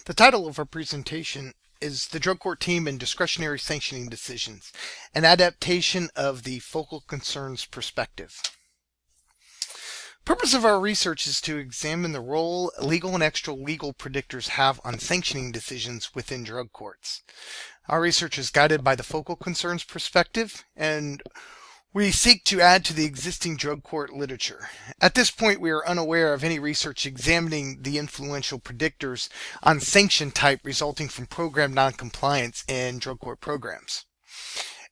The title of our presentation is The Drug Court Team and Discretionary Sanctioning Decisions, an adaptation of the Focal Concerns Perspective. Purpose of our research is to examine the role legal and extra-legal predictors have on sanctioning decisions within drug courts. Our research is guided by the Focal Concerns Perspective, and we seek to add to the existing drug court literature. At this point, we are unaware of any research examining the influential predictors on sanction type resulting from program noncompliance in drug court programs.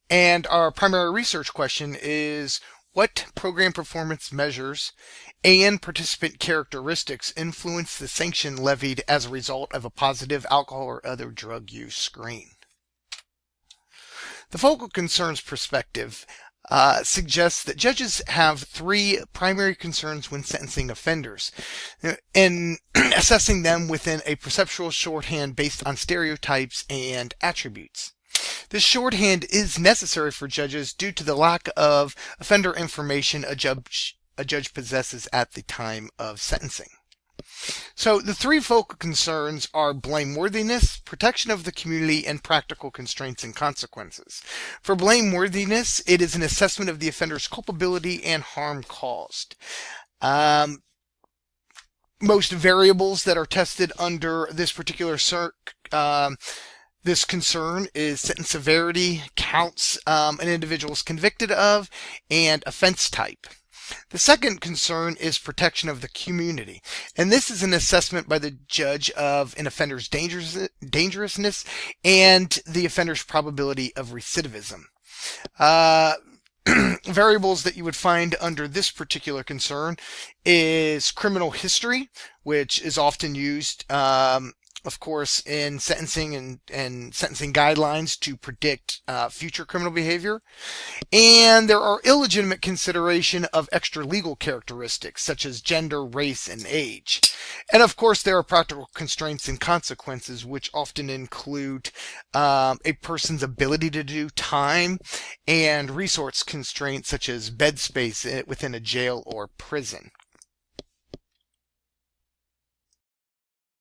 And our primary research question is, what program performance measures and participant characteristics influence the sanction levied as a result of a positive alcohol or other drug use screen? The Focal Concerns Perspective suggests that judges have three primary concerns when sentencing offenders and assessing them within a perceptual shorthand based on stereotypes and attributes. This shorthand is necessary for judges due to the lack of offender information a judge possesses at the time of sentencing. So the three focal concerns are blameworthiness, protection of the community, and practical constraints and consequences. For blameworthiness, it is an assessment of the offender's culpability and harm caused. Most variables that are tested under this particular this concern is sentence severity, counts an individual is convicted of, and offense type. The second concern is protection of the community, and this is an assessment by the judge of an offender's dangerousness and the offender's probability of recidivism. Variables that you would find under this particular concern is criminal history, which is often used of course, in sentencing and sentencing guidelines to predict future criminal behavior. And there are illegitimate consideration of extra legal characteristics such as gender, race, and age. And of course, there are practical constraints and consequences, which often include a person's ability to do time and resource constraints such as bed space within a jail or prison.